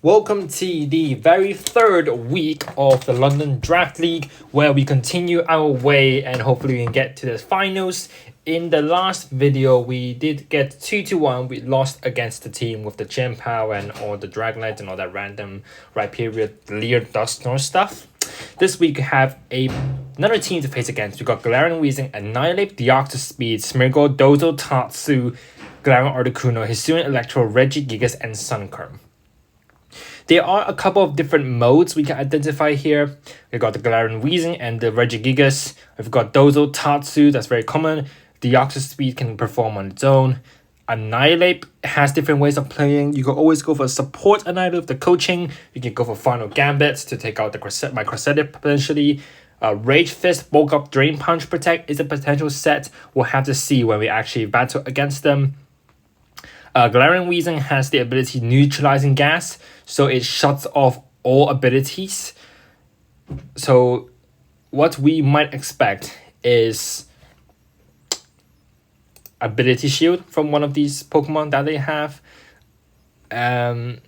Welcome to the very third week of the London Draft League, where we continue our way and hopefully we can get to the finals. In the last video, we did get 2-1. We lost against the team with the Gem Power and all the Dragonite and all that random right period Leer Dust North stuff. This week we have another team to face against. We got Galarian Weezing, Annihilate, Deoxys Speed, Smeargle, Dozo, Tatsu, Galarian Articuno, Hisuian Electro, Regigigas, and Sunkern. There are a couple of different modes we can identify here. We've got the Galarian Weezing and the Regigigas. We've got Dozo, Tatsu, that's very common. Deoxys Speed can perform on its own. Annihilate has different ways of playing. You can always go for support Annihilate with the coaching. You can go for Final Gambits to take out the my Cressetic potentially. Rage Fist, Bulk Up, Drain Punch, Protect is a potential set. We'll have to see when we actually battle against them. Galarian Weezing has the ability Neutralizing Gas, so it shuts off all abilities. So what we might expect is Ability Shield from one of these Pokemon that they have. Smeargle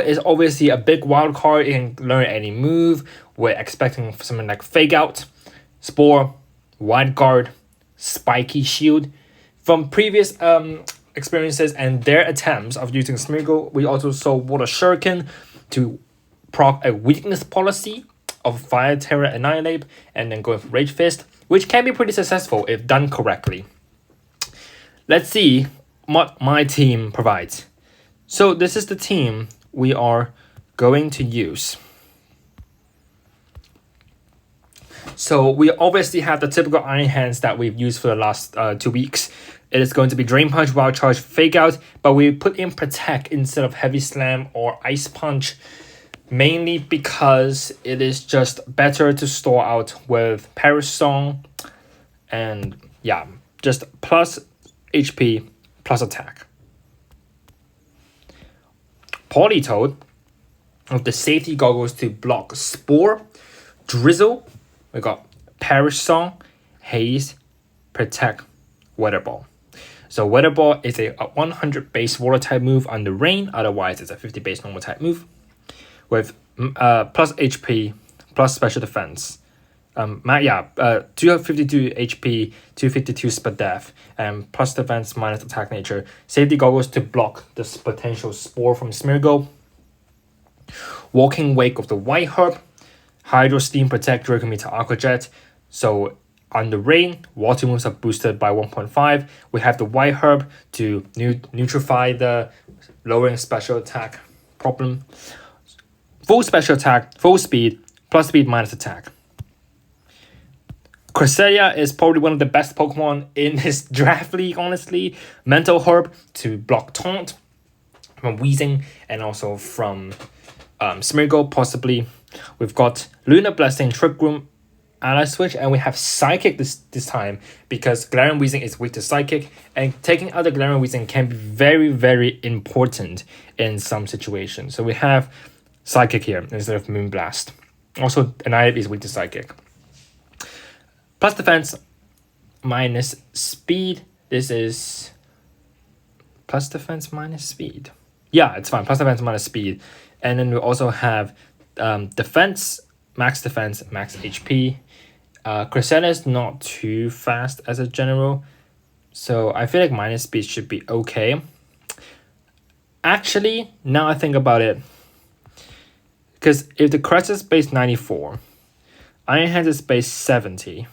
is obviously a big wild card. It can learn any move. We're expecting something like Fake Out, Spore, Wild Guard, Spiky Shield. From previous experiences and their attempts of using Smeargle, we also saw Water Shuriken to proc a weakness policy of Fire Terra Annihilate and then going for Rage Fist, which can be pretty successful if done correctly. Let's see what my team provides. So this is the team we are going to use. So we obviously have the typical Iron Hands that we've used for the last 2 weeks. It is going to be Drain Punch, Wild Charge, Fake Out, but we put in Protect instead of Heavy Slam or Ice Punch, mainly because it is just better to store out with Perish Song, and yeah, just plus HP, plus attack. Politoed with the safety goggles to block Spore, Drizzle, we got Perish Song, Haze, Protect, Weather Ball. So Weather Ball is a 100 base water type move under rain, otherwise it's a 50 base normal type move with plus HP, plus special defense. 252 HP, 252 spot def, and plus defense minus attack nature. Safety goggles to block this potential Spore from Smeargle. Walking Wake of the White Herb, Hydro Steam, Protect, Draco Meter, Aqua Jet. So on the rain, water moves are boosted by 1.5. We have the White Herb to neutrify the lowering special attack problem. Full special attack, full speed, plus speed minus attack. Cresselia is probably one of the best Pokemon in this draft league, honestly. Mental Herb to block Taunt from Weezing and also from Smeargle, possibly. We've got Lunar Blessing, Trick Room, Ally Switch, and we have Psychic this time because Galarian Weezing is weak to Psychic, and taking out the Galarian Weezing can be very, very important in some situations. So we have Psychic here instead of Moonblast. Also, Annihilate is weak to Psychic. Plus defense minus speed. This is plus defense minus speed. Yeah, it's fine. Plus defense minus speed. And then we also have defense, max, max HP. Cresselia is not too fast as a general, so I feel like minus speed should be okay. Actually, now I think about it, because if the Crest is base 94, Iron Hands is base 70.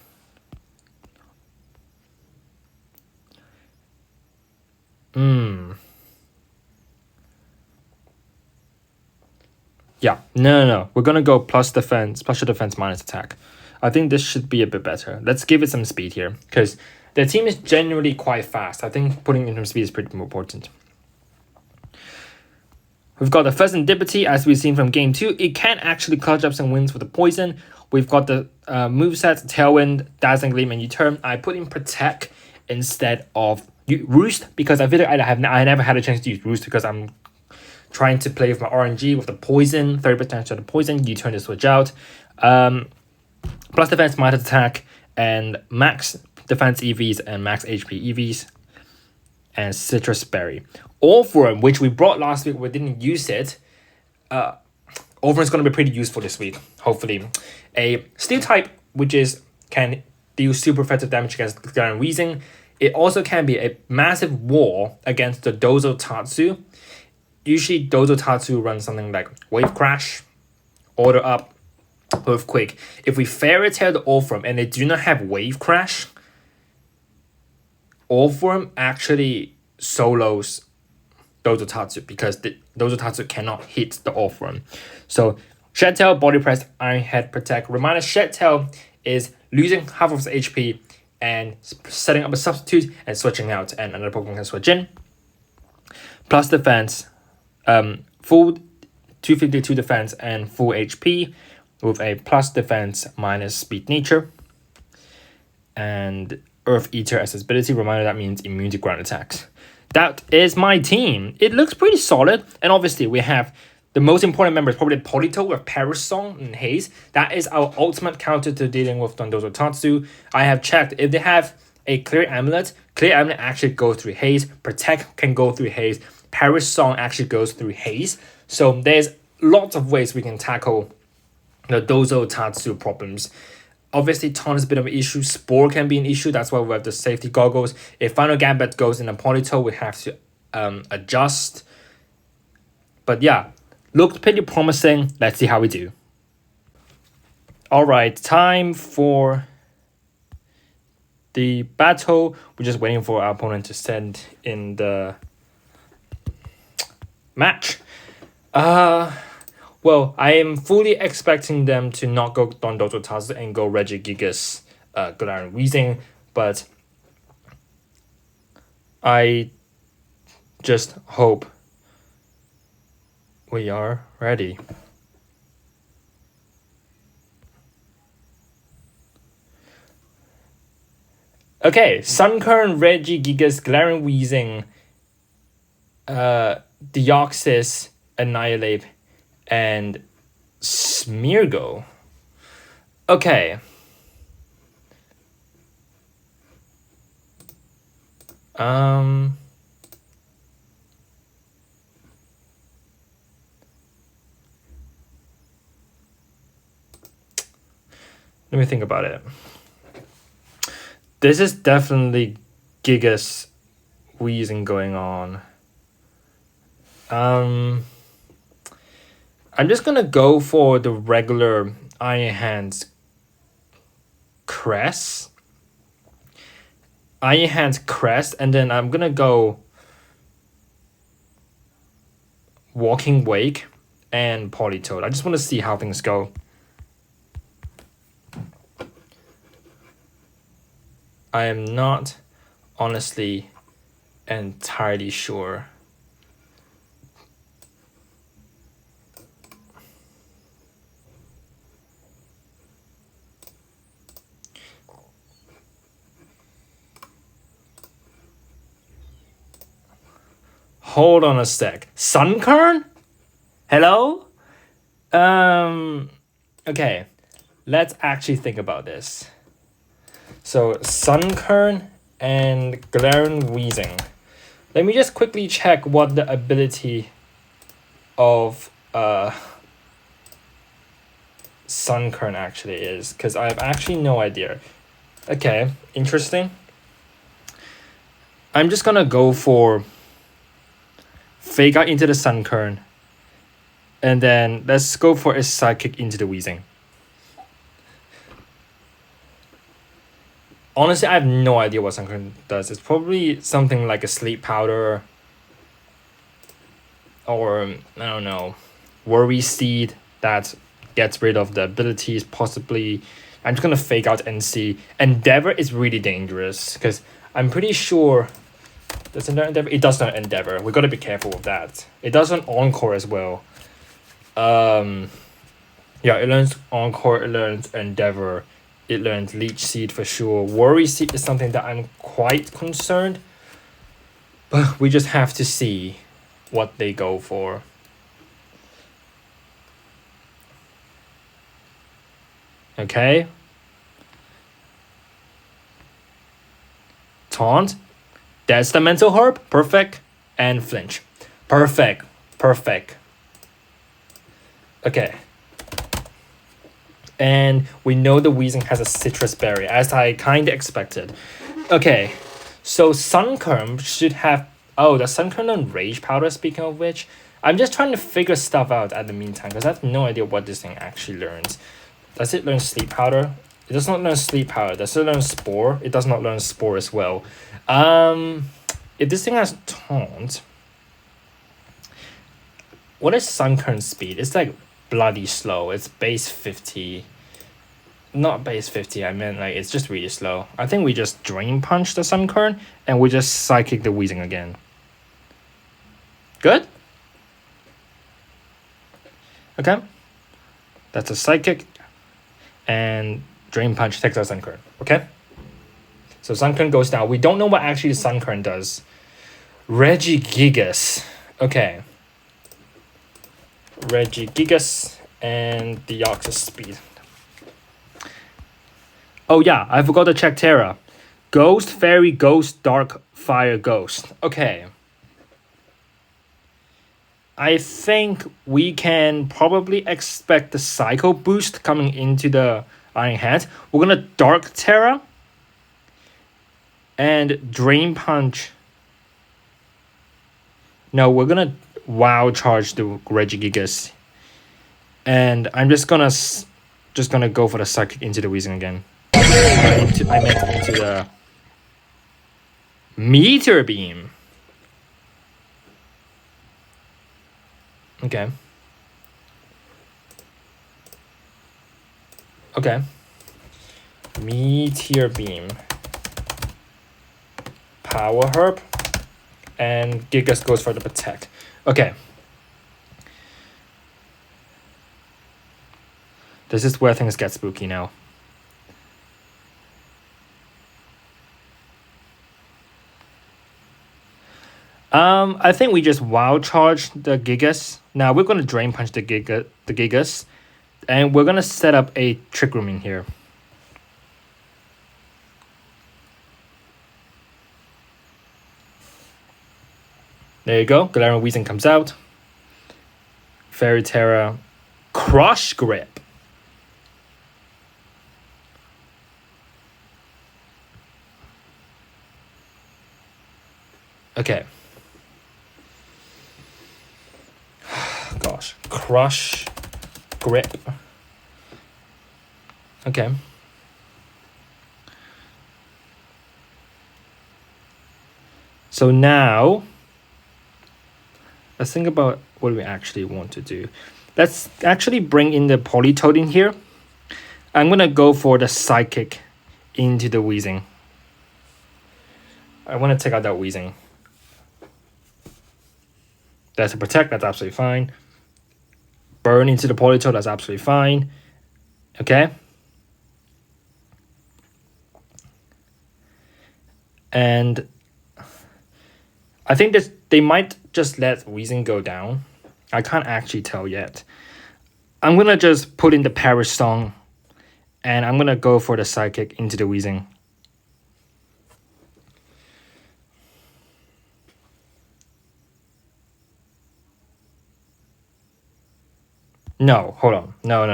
Yeah, no. We're gonna go plus defense, plus your defense minus attack. I think this should be a bit better. Let's give it some speed here, because the team is generally quite fast. I think putting in some speed is pretty important. We've got the first Serendipity, as we've seen from game 2. It can actually clutch up some wins with the poison. We've got the movesets, Tailwind, Dazzling Gleam, and U-Turn. I put in Protect instead of Roost, because I feel like I never had a chance to use Roost because I'm trying to play with my RNG with the poison, 30% of the poison, U-Turn to switch out. Plus defense, minus attack, and max defense EVs and max HP EVs. And Citrus Berry. All for which we brought last week, we didn't use it. Overrun is going to be pretty useful this week, hopefully. A Steel type, which can deal super effective damage against Galarian Weezing. It also can be a massive wall against the Dozo Tatsu. Usually Dozo Tatsu runs something like Wave Crash, Order Up, Earthquake. If we Fairy Tail the Overrun and they do not have Wave Crash, Overrun actually solos Dozo Tatsu because the Dozo Tatsu cannot hit the Overrun. So Shed Tail, Body Press, Iron Head, Protect. Reminder, Shed Tail is losing half of its HP and setting up a substitute and switching out, and another Pokemon can switch in. Plus defense, full 252 defense and full HP with a plus defense minus speed nature. And Earth Eater as its ability. Reminder, that means immune to ground attacks. That is my team. It looks pretty solid. And obviously we have the most important member is probably Polito with Perish Song and Haze. That is our ultimate counter to dealing with Dondozo Tatsu. I have checked. If they have a Clear Amulet actually goes through Haze. Protect can go through Haze. Perish Song actually goes through Haze. So there's lots of ways we can tackle the Dozo Tatsu problems. Obviously, Taunt is a bit of an issue. Spore can be an issue. That's why we have the safety goggles. If Final Gambit goes in a Polito, we have to adjust. But yeah, looked pretty promising. Let's see how we do. All right, time for the battle. We're just waiting for our opponent to send in the match. Well, I am fully expecting them to not go Dondozo Tatsu and go Regigigas, Galarian Weezing, but I just hope we are ready. Okay, Sunkern, Regigigas, Galarian Weezing, Deoxys, Annihilate, and Smeargle. Okay. Let me think about it. This is definitely Gigas Weezing going on. I'm just gonna go for the regular Iron Hands Crest. Iron Hands Crest, and then I'm gonna go Walking Wake and Politoed. I just want to see how things go. I am not honestly entirely sure. Hold on a sec. Sunkern? Hello? Okay. Let's actually think about this. So, Sunkern and Galarian Weezing. Let me just quickly check what the ability of Sunkern actually is, because I have actually no idea. Okay, interesting. I'm just gonna go for Fake Out into the Sunkern, and then let's go for a Sidekick into the Weezing. Honestly, I have no idea what Sunkern does. It's probably something like a Sleep Powder, or I don't know, Worry Seed that gets rid of the abilities, possibly. I'm just gonna Fake Out and see. Endeavor is really dangerous, because I'm pretty sure... Does it not Endeavor? It does not Endeavor. We gotta be careful with that. It does an Encore as well. Yeah, it learns Encore, it learns Endeavor, it learns Leech Seed for sure. Worry Seed is something that I'm quite concerned, but we just have to see what they go for. Okay. Taunt. That's the Mental Herb. Perfect. And Flinch. Perfect. Perfect. Okay. And we know the Weezing has a citrus berry, as I kind of expected. Okay, so Sunkern should have... Oh, does Sunkern learn Rage Powder, speaking of which? I'm just trying to figure stuff out at the meantime, because I have no idea what this thing actually learns. Does it learn Sleep Powder? It does not learn Sleep Powder. Does it learn Spore? It does not learn Spore as well. If this thing has Taunt... What is Sunkern's speed? It's like bloody slow. It's base 50. Not base 50, I meant like it's just really slow. I think we just Drain Punch the Sunkern and we just Psychic the Weezing again. Good? Okay. That's a Psychic. And Drain Punch takes our Sunkern. Okay? So Sunkern goes down. We don't know what actually the Sunkern does. Regigigas. Okay. Regigigas and the Deoxys Speed. Oh yeah, I forgot to check Terra. Ghost, Fairy, Ghost, Dark, Fire, Ghost. Okay. I think we can probably expect the Psycho boost coming into the Iron Head. We're gonna Dark Terra and Drain Punch. No, we're gonna Wow Charge the Regigigas. And I'm just gonna go for the Psychic into the Weezing again. I meant into the Meteor Beam. Okay. Okay. Meteor Beam. Power Herb. And Gigas goes for the Protect. Okay. This is where things get spooky now. I think we just Wow Charge the Gigas. Now we're gonna Drain Punch the Gigas. And we're gonna set up a Trick Room in here. There you go. Galarian Weezing comes out. Fairy Terra. Crush Grip. Okay. Gosh. Crush Grip. Okay. So now... let's think about what we actually want to do. Let's actually bring in the Politoed in here. I'm going to go for the Psychic into the Weezing. I want to take out that Weezing. That's a Protect, that's absolutely fine. Burn into the Politoed, that's absolutely fine. Okay. And I think they might just let Weezing go down. I can't actually tell yet. I'm going to just put in the Perish Song. And I'm going to go for the Psychic into the Weezing. No, hold on. No.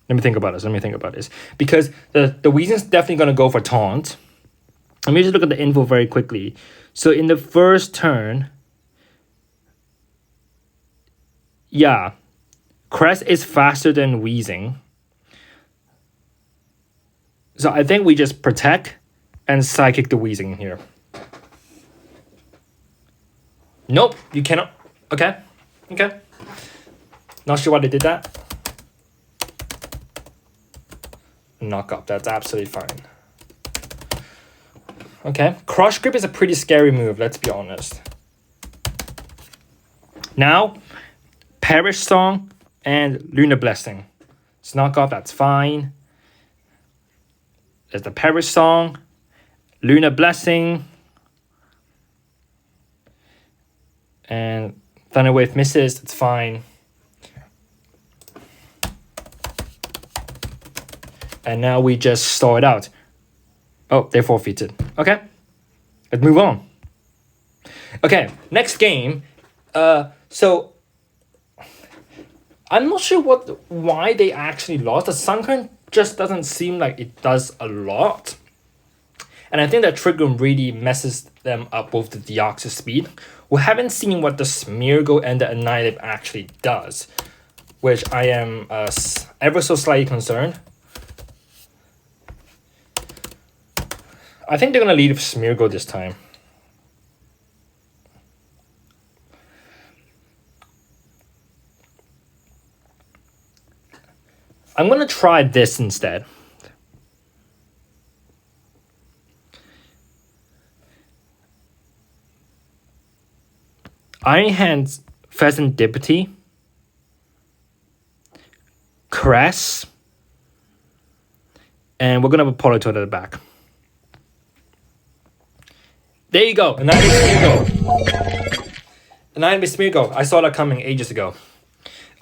Let me think about this. Because the Weezing's definitely going to go for Taunt. Let me just look at the info very quickly. So in the first turn... yeah. Crest is faster than Weezing. So I think we just Protect and Psychic the Weezing here. Nope, you cannot. Okay. Not sure why they did that. Knock up, that's absolutely fine. Okay, Crush Grip is a pretty scary move, let's be honest. Now, Perish Song and Lunar Blessing. It's knock off, that's fine. There's the Perish Song, Lunar Blessing, and Thunder Wave misses, it's fine. And now we just stall it out. Oh, they forfeited. Okay, let's move on. Okay, next game. So I'm not sure why they actually lost. The Sunken just doesn't seem like it does a lot. And I think that Trigon really messes them up with the Deoxys speed. We haven't seen what the Smeargle and the Annihilape actually does, which I am ever so slightly concerned. I think they're going to lead with Smeargle this time. I'm going to try this instead. Iron Hands, Pheasant Dippity, Cress, and we're going to have a Politoed at the back. There you go, Annihilape Smeargle. Annihilape Smeargle. I saw that coming ages ago.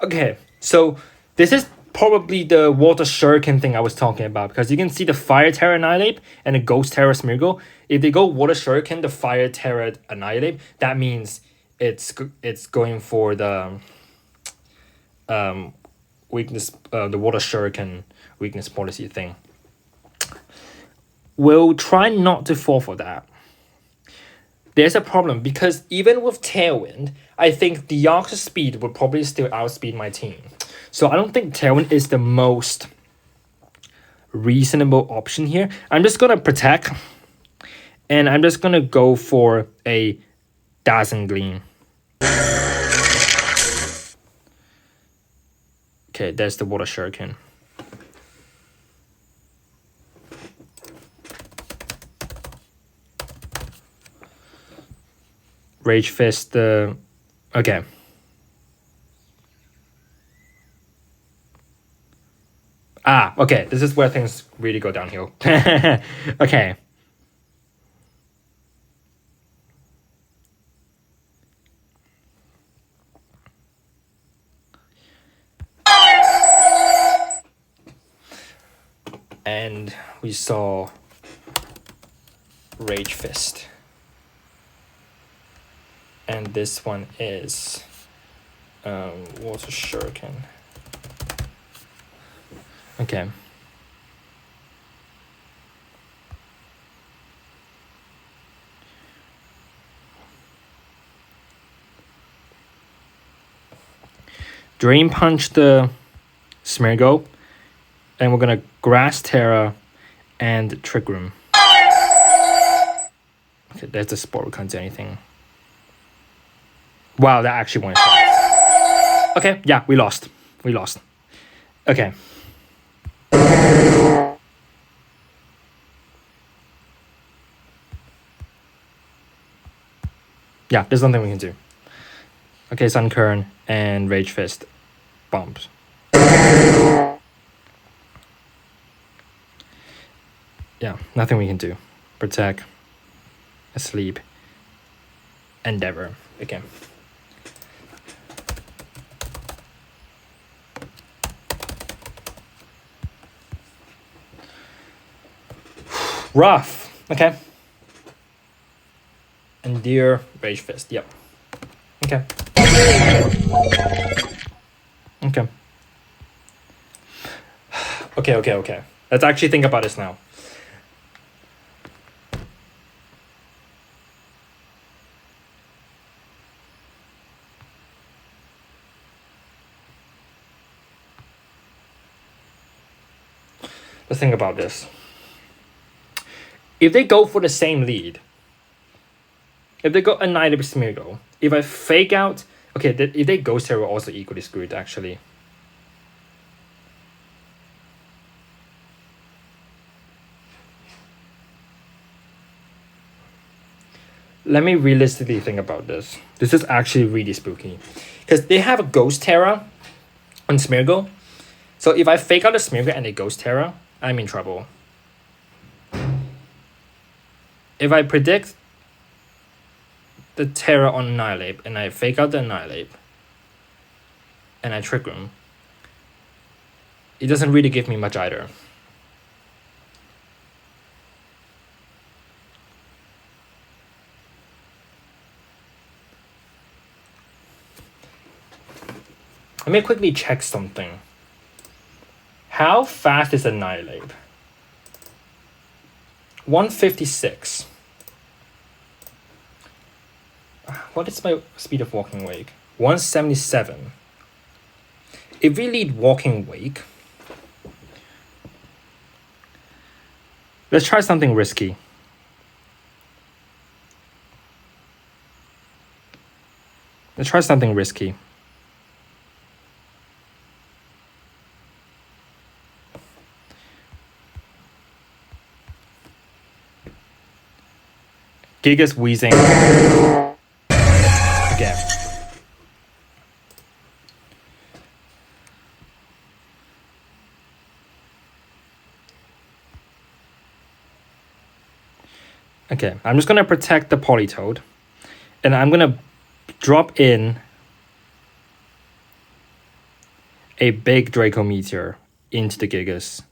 Okay, so this is probably the Water Shuriken thing I was talking about, because you can see the Fire Terra Annihilape and the Ghost Terra Smeargle. If they go Water Shuriken, the Fire Terra Annihilape, that means it's going for the weakness, the Water Shuriken weakness policy thing. We'll try not to fall for that. There's a problem, because even with Tailwind, I think the Deoxys speed would probably still outspeed my team. So I don't think Tailwind is the most reasonable option here. I'm just going to Protect, and I'm just going to go for a Dazzling Gleam. Okay, there's the Water Shuriken. Rage Fist, okay. Ah, okay, this is where things really go downhill. Okay. And we saw Rage Fist. And this one is Water Shuriken. Okay. Drain Punch the Smeargle, and we're gonna Grass Terra and Trick Room. Okay, there's the Sport. We can't do anything. Wow, that actually went fast. Okay, yeah, we lost. We lost. Okay. Yeah, there's nothing we can do. Okay, Sunkern and Rage Fist. Bombs. Yeah, nothing we can do. Protect. Asleep. Endeavor. Okay. Rough. Okay. Endure, Rage Fist. Yep. Okay. Okay. Okay. Let's actually think about this now. Let's think about this. If they go for the same lead, if they go Annihilape Smeargle, if I fake out, okay, if they Ghost Terror, we're also equally screwed actually. Let me realistically think about this. This is actually really spooky, because they have a Ghost Terror on Smeargle. So if I fake out the Smeargle and they Ghost Terror, I'm in trouble. If I predict the Terra on Annihilape and I fake out the Annihilape and I Trick Room, it doesn't really give me much either. Let me quickly check something. How fast is Annihilate? 156. What is my speed of walking wake? 177. If we lead walking wake, let's try something risky. Let's try something risky. Gigas wheezing again. Okay, I'm just gonna protect the Polytoad, and I'm gonna drop in a big Draco Meteor into the Gigas.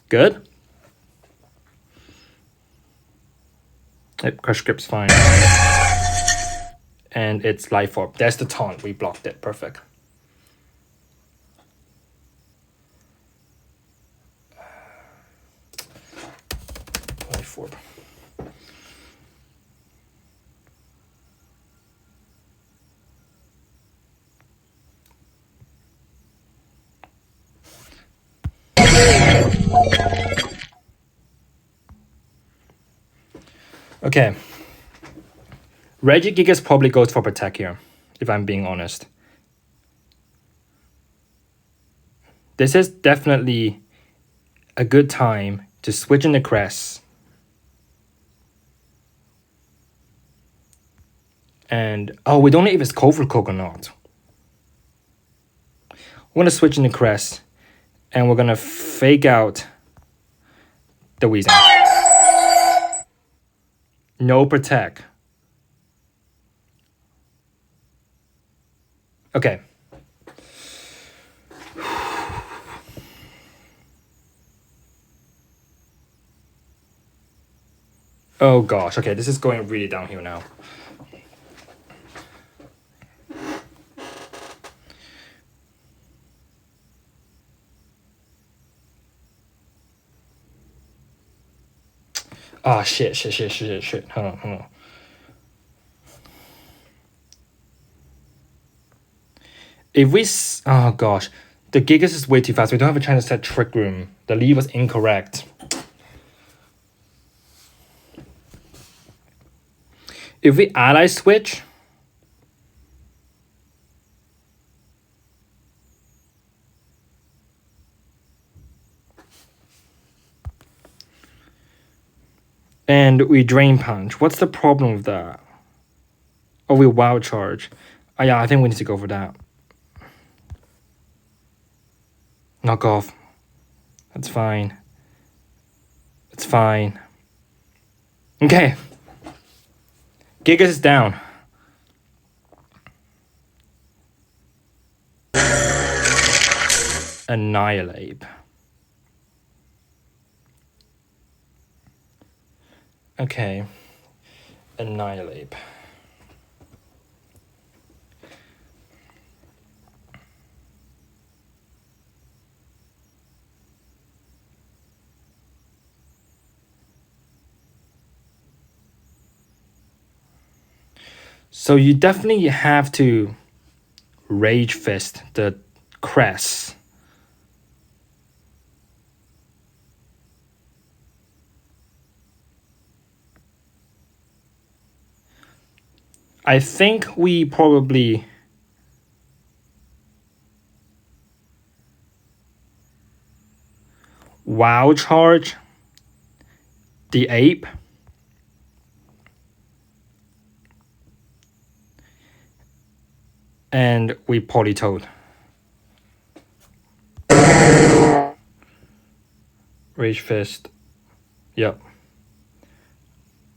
Good. Yep, Crush Grip's fine. And it's Life Orb. There's the taunt. We blocked it. Perfect. Life Orb. Okay. Regigigas probably goes for Protect here, if I'm being honest. This is definitely a good time to switch in the crest. And, oh, we don't know if it's Covercook or not. We're going to switch in the crest, and we're going to fake out the Weezing. No Protect. Okay. Oh gosh, okay, this is going really downhill now. Ah, shit. Hold on. If we... Oh, gosh. The Gigas is way too fast. We don't have a chance to set Trick Room. The lead was incorrect. If we ally switch... And we Drain Punch. What's the problem with that? Oh, we Wild Charge. Oh, yeah, I think we need to go for that. Knock off. That's fine. It's fine. Okay. Gigas is down. Annihilate. Okay. Annihilate. So you definitely have to Rage Fist the crest. I think we probably Wild Charge the Ape. And we Polytoad. Rage Fist. Yep.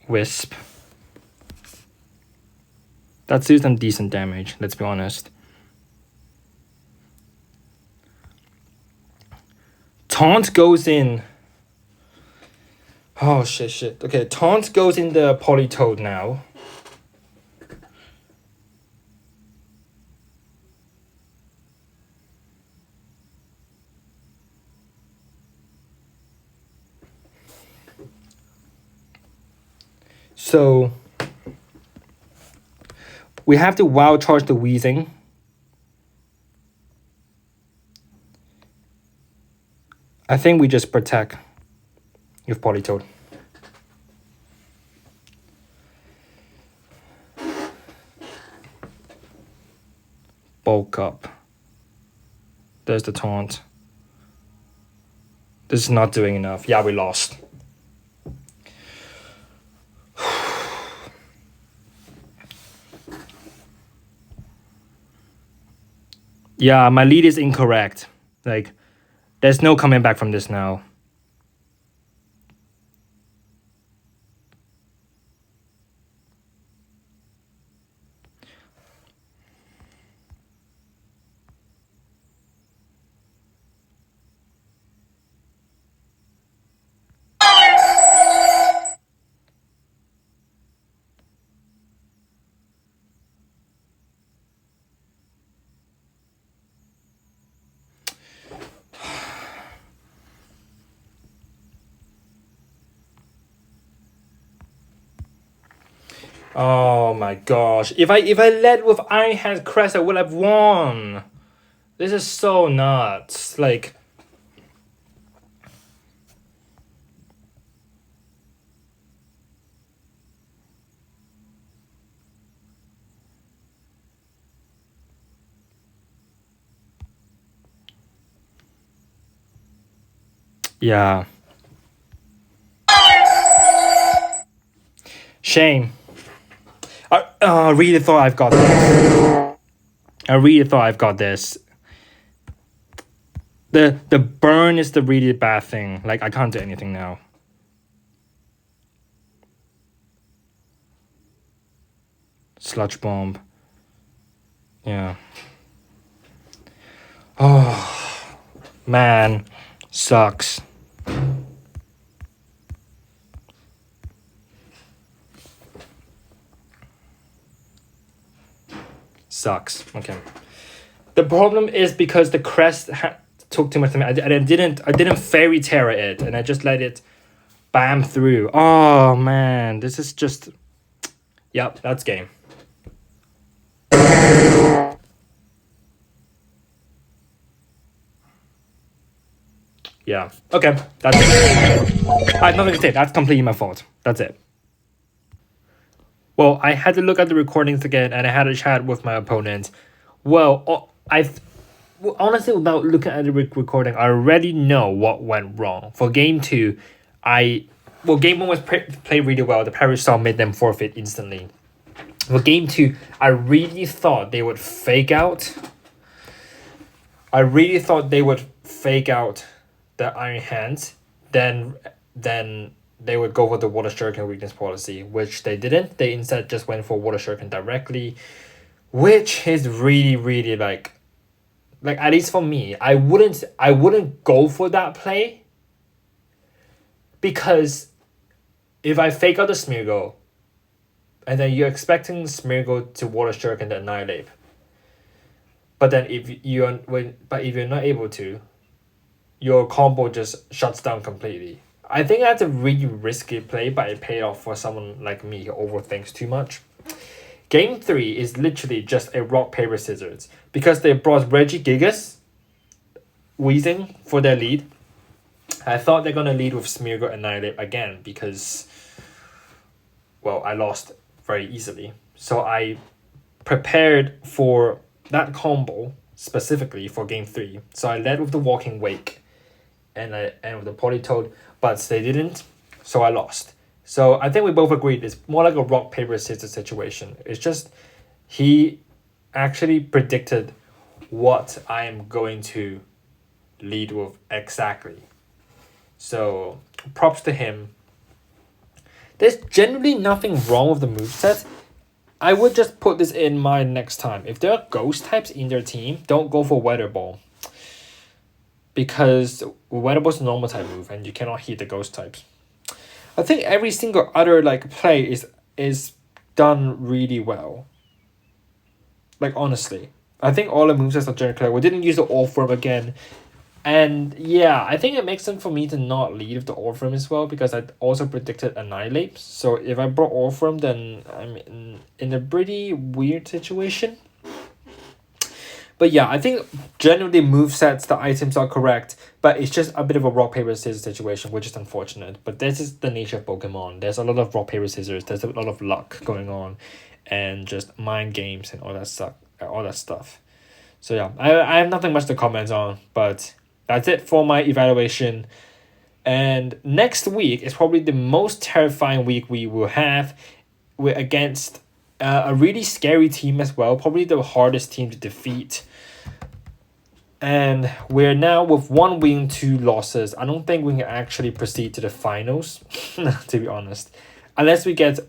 Wisp. That's do some decent damage, let's be honest. Taunt goes in Oh, shit. Okay, Taunt goes in the Politoed now. So we have to wild charge the Wheezing. I think we just protect with Politoed. Bulk up. There's the taunt. This is not doing enough. Yeah, we lost. Yeah, my lead is incorrect. Like, there's no coming back from this now. Oh my gosh. If I led with Iron Hand Crest, I would have won. This is so nuts. Like, yeah. Shame. I really thought I've got this. I really thought I've got this. The burn is the really bad thing. Like, I can't do anything now. Sludge bomb. Yeah. Oh, man. Sucks. Sucks. Okay. The problem is because the crest took too much time. I didn't fairy terror it, and I just let it bam through. Oh man, this is just. Yep, that's game. Yeah. Okay. That's it. I have nothing to say. That's completely my fault. That's it. Well, I had to look at the recordings again, and I had a chat with my opponent. Well, honestly, without looking at the recording, I already know what went wrong. For game 2, game 1 was played really well. The Parry Star made them forfeit instantly. For game 2, I really thought they would fake out. I really thought they would fake out the Iron Hands, then they would go for the Water Shuriken weakness policy, which they didn't. They instead just went for Water Shuriken directly, which is really like at least for me, I wouldn't go for that play, because if I fake out the Smeargle, and then you're expecting Smeargle to Water Shuriken the Annihilate, but then if you're not able to, your combo just shuts down completely. I think that's a really risky play, but it paid off for someone like me who overthinks too much. Game 3 is literally just a rock, paper, scissors. Because they brought REGIGIGAS, Wheezing for their lead. I thought they're going to lead with Smeargle and Annihilate again because, well, I lost very easily. So I prepared for that combo specifically for game 3. So I led with the Walking Wake and with the Politoed, but they didn't, so I lost. So I think we both agreed it's more like a rock, paper, scissors situation. It's just he actually predicted what I am going to lead with exactly. So props to him. There's generally nothing wrong with the moveset. I would just put this in mind next time. If there are ghost types in their team, don't go for Weather Ball. Because Weather Ball is a normal type move and you cannot hit the ghost types. I think every single other like play is done really well. Like honestly, I think all the movesets are generally clear. We didn't use the Orphan again. And yeah, I think it makes sense for me to not lead with the Orphan as well, because I also predicted Annihilate. So if I brought Orphan, then I'm in a pretty weird situation. But yeah, I think generally movesets, the items are correct, but it's just a bit of a rock, paper, scissors situation, which is unfortunate. But this is the nature of Pokemon. There's a lot of rock, paper, scissors, there's a lot of luck going on, and just mind games and all that stuff. So yeah, I have nothing much to comment on, but that's it for my evaluation. And next week is probably the most terrifying week we will have. We're against a really scary team as well, probably the hardest team to defeat. And we're now with 1 win, 2 losses. I don't think we can actually proceed to the finals, to be honest. Unless we get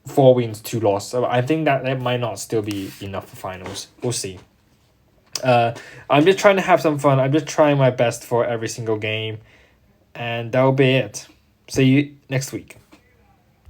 4 wins, 2 losses. So I think that might not still be enough for finals. We'll see. I'm just trying to have some fun. I'm just trying my best for every single game. And that'll be it. See you next week.